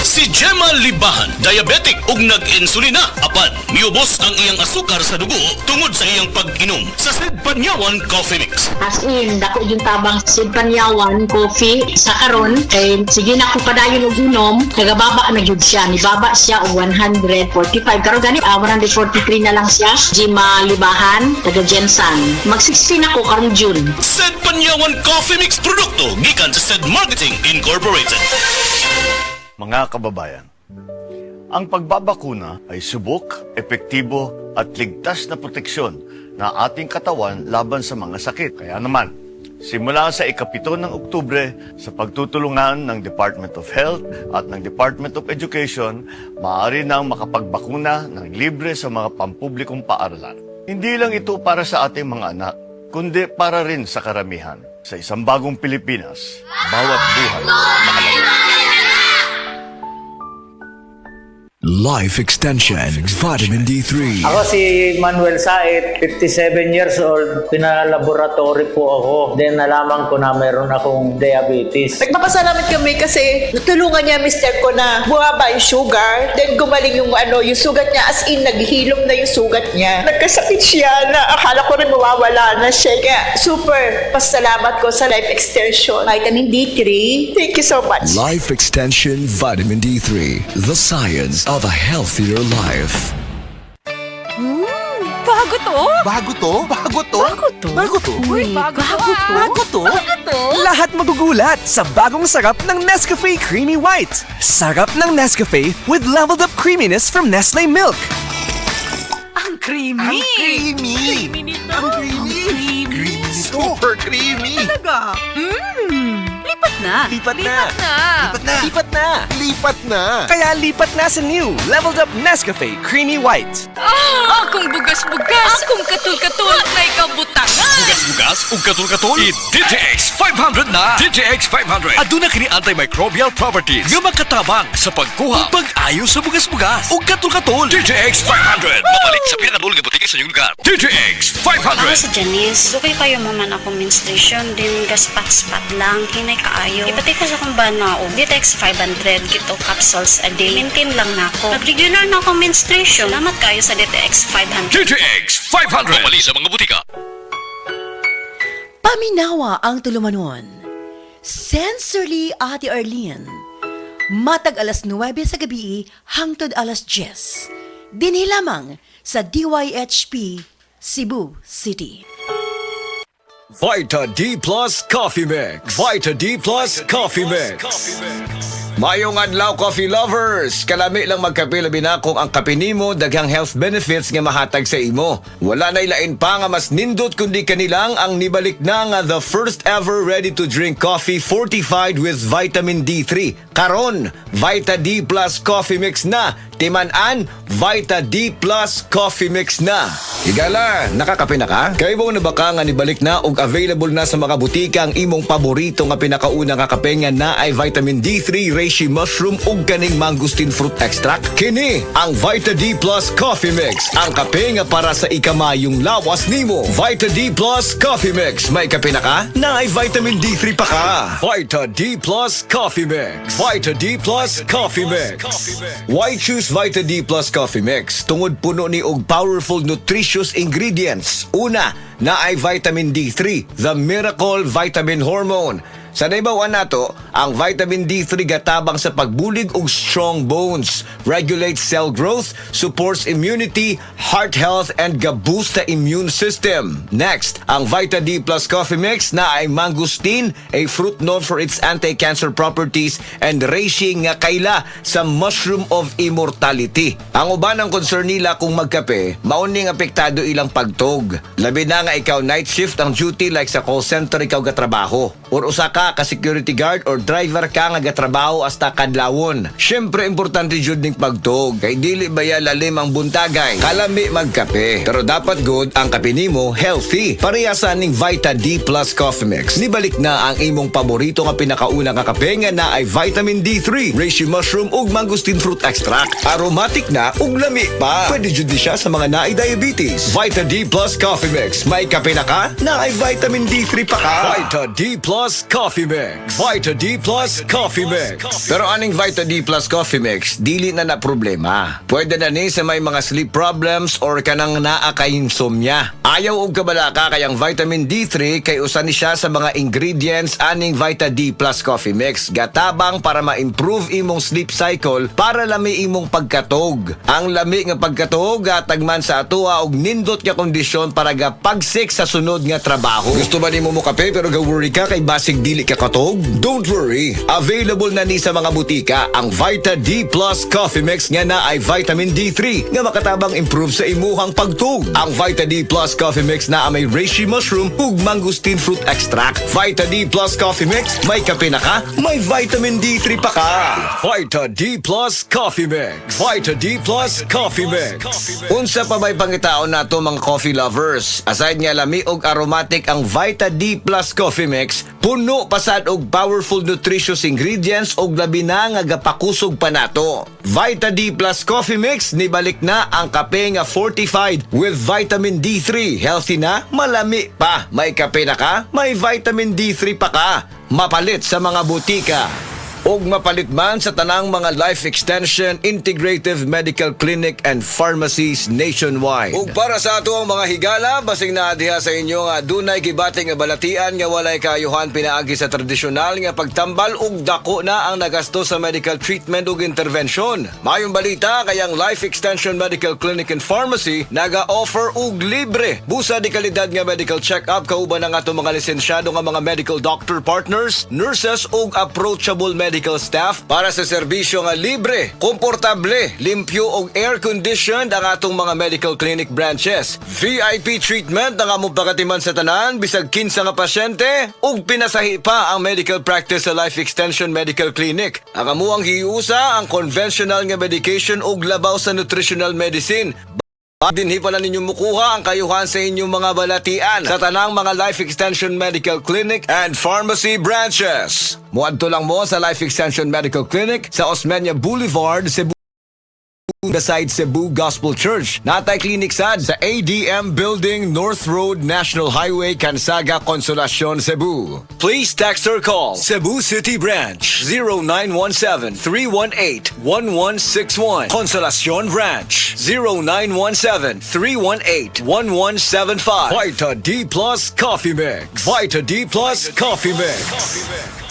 Si Gemma Libahan, diabetic ug nag-insulina. Apan, miubos ang iyang asukar sa dugo tungod sa iyang pag-inom sa Sid Panyawan Coffee Mix. As in, dako yung tabang Sid Panyawan coffee sa karon kay sige na ko padayon og inom, nagababa na gyud siya. Nibaba siya og 145. Karon gani 143 na lang siya. Gemma Libahan, taga Jensan. Mag-16 ako karong June. Sid Panyawan Coffee Mix produkto gikan sa Sid Marketing Incorporated. Mga kababayan, ang pagbabakuna ay subok, epektibo at ligtas na proteksyon na ating katawan laban sa mga sakit. Kaya naman, simula sa ika-7 ng Oktubre, sa pagtutulungan ng Department of Health at ng Department of Education, maaari nang makapagbakuna ng libre sa mga pampublikong paaralan. Hindi lang ito para sa ating mga anak, kundi para rin sa karamihan. Sa isang bagong Pilipinas, bawat buhay mahalaga. Life Extension Vitamin D3. Ako si Manuel Said, 57 years old. Pinalaboratory po ako. Then nalaman ko na meron akong diabetes. Nagpapasalamat kami kasi natulungan niya mister ko na bumaba yung sugar. Then gumaling yung yung sugat niya. As in, naghilom na yung sugat niya. Nagkasakit siya na akala ko rin mawawala na siya. Kaya super pasalamat ko sa Life Extension. Vitamin D3. Thank you so much. Life Extension Vitamin D3. The science of a healthier life. Bago to? Bago to? Bago to? Bago to? Bago to? Uy, bago to? Bago to? Bago to? Lahat magugulat sa bagong sarap ng Nescafe Creamy White. Sarap ng Nescafe with leveled up creaminess from Nestle Milk. Ang creamy! Ang creamy! Creamy nito! Ang creamy! Creamy! Super creamy! Talaga? Lipat na! Lipat na! Lipat na! Lipat na! Lipat na! Kaya lipat na sa new leveled up Nescafe Creamy White. Akong bugas-bugas! Akong katul-katul na ikabutangan! Bugas-bugas ug katul-katul. I-DTX 500 na. DTX 500. Aduna kini antimicrobial properties nga makatabang sa pagkuha ug pag-ayo sa bugas-bugas ug katul-katul. DTX 500. Mabalik sa pinakadulong nga butike sa inyong lugar. DTX Ako 500. si Janice. Dugay kayo man ako menstruation, din gaspat-spat lang, hinay kaayo. Ipati ko sa kong bana o Ditex 500, gito capsules a day. Maintain lang na ako. Nag-regular na akong menstruation. Salamat kayo sa Ditex 500. DTX 500. Mabalik sa mga butika. Paminawa ang tulumanon. Sensorily Ate Arlene. Matag alas 9 sa gabi hangtod alas 10. Dinhi lamang sa DYHP Cebu City. Vita D Plus Coffee Mix. Vita D Plus Coffee Mix. Mayong adlaw coffee lovers, kalami lang magkape labi na kung ang kape nimo daghang health benefits nga mahatag sa imo. Wala na ilain pa nga mas nindot kundi kanilang ang nibalik na nga the first ever ready to drink coffee fortified with vitamin D3. Karon, Vita D Plus Coffee Mix na. Timan-an, Vita D Plus Coffee Mix na. Higala, nakakape na ka? Kaya mo na baka nga nibalik na ug available na sa mga butika ang imong paborito nga pinakauna nga kape nga na ay vitamin D3, reishi mushroom ug kaning mangosteen fruit extract. Kini ang Vita D Plus Coffee Mix. Ang kape nga para sa ikamayong lawas nimo. Vita D Plus Coffee Mix. May kape na ka? Na ay vitamin D3 pa ka. Vita D Plus Coffee Mix. Vita D Plus Coffee Mix. Why choose Vita D Plus Coffee Mix? Tungod puno ni og powerful nutritious ingredients. Una, na ay vitamin D3, the miracle vitamin hormone. Sa naibawan nato, ang vitamin D3 gatabang sa pagbulig og strong bones, regulates cell growth, supports immunity, heart health, and ga-boost the immune system. Next, ang Vita D Plus Coffee Mix na ay mangosteen, a fruit known for its anti-cancer properties, and reishi nga kaila sa mushroom of immortality. Ang uban ang concern nila kung magkape, mauning apektado ilang pagtog. Labi na nga ikaw night shift ang duty like sa call center ikaw gatrabaho. Or usa ka security guard or driver ka nga gatrabaho hasta kadlawon. Syempre importante jud ning pagtog kay dili baya lalim ang buntagay. Kalami magkape. Pero dapat good ang kape nimo healthy. Parehasa ning Vita D Plus Coffee Mix. Nibalik na ang imong paborito nga pinakauna nga kape nga na ay vitamin D3, reishi mushroom ug mangosteen fruit extract. Aromatic na ug lami pa. Pwede jud di siya sa mga naay diabetes. Vita D Plus Coffee Mix. May kape na ka? Na ay vitamin D3 pa ka. Vita D Plus Coffee Mix. Vita D D Plus Coffee Mix. Pero aning Vita D Plus Coffee Mix, dili na na problema. Pwede na ni sa may mga sleep problems or kanang naa kay insomnia. Ayaw og kabalaka kayang vitamin D3 kay usa ni siya sa mga ingredients aning Vita D Plus Coffee Mix. Gatabang para ma-improve imong sleep cycle para lami imong pagkatog. Ang lami nga pagkatog gatagman sa atoa og nindot nga kondisyon para gapagsik sa sunod nga trabaho. Gusto ba nimo mo kape pero ga-worry ka kay basig dili ka katog? Don't worry. Available na ni sa mga butika ang Vita D Plus Coffee Mix nga na ay vitamin D3 nga makatabang improve sa imuhang pagtug. Ang Vita D Plus Coffee Mix na may reishi mushroom ug mangosteen fruit extract. Vita D Plus Coffee Mix, may kape na ka, may vitamin D3 pa ka. Vita D Plus Coffee Mix. Vita D Plus Coffee Mix. Unsa pa may pangitaon nato mga coffee lovers? Aside nga lami og aromatic ang Vita D Plus Coffee Mix, puno pasad og powerful nutritious ingredients og labi na nga gapakusog pa nato. Vita D Plus Coffee Mix nibalik na ang kape nga fortified with vitamin D3. Healthy na, malami pa. May kape na ka, may vitamin D3 pa ka. Mapalit sa mga butika. Og mapalit man sa tanang mga life extension, integrative medical clinic and pharmacies nationwide. Ug para sa ato ang mga higala, basing na diha sa inyo nga dunay gibating nga balatian nga walay kaayuhan pinaagi sa tradisyonal nga pagtambal ug dako na ang nagasto sa medical treatment ug intervention. Mayong balita kayang Life Extension Medical Clinic and Pharmacy naga-offer og libre busa di kalidad nga medical check-up kauban ang ato mga lisensyado nga mga medical doctor partners, nurses ug approachable medical staff para sa serbisyo nga libre, komportable, limpyo ug air-conditioned ang atong mga medical clinic branches. VIP treatment ang among pagatiman sa tanan bisag kinsa nga pasyente ug pinasahi pa ang medical practice sa Life Extension Medical Clinic. Ang amuang hiusa ang conventional nga medication ug labaw sa nutritional medicine. Dinhi pala ninyo mukuha ang kayuhan sa inyong mga balatian sa tanang mga Life Extension Medical Clinic and Pharmacy branches. Muadto lang mo sa Life Extension Medical Clinic sa Osmeña Boulevard, Cebu, beside Cebu Gospel Church. Natay clinic sad sa ADM Building, North Road, National Highway, Cansaga, Consolacion, Cebu. Please text or call Cebu City Branch 0917-318-1161. Consolacion Branch 0917-318-1175. Vita D Plus Coffee Mix. Vita D Plus Coffee Mix.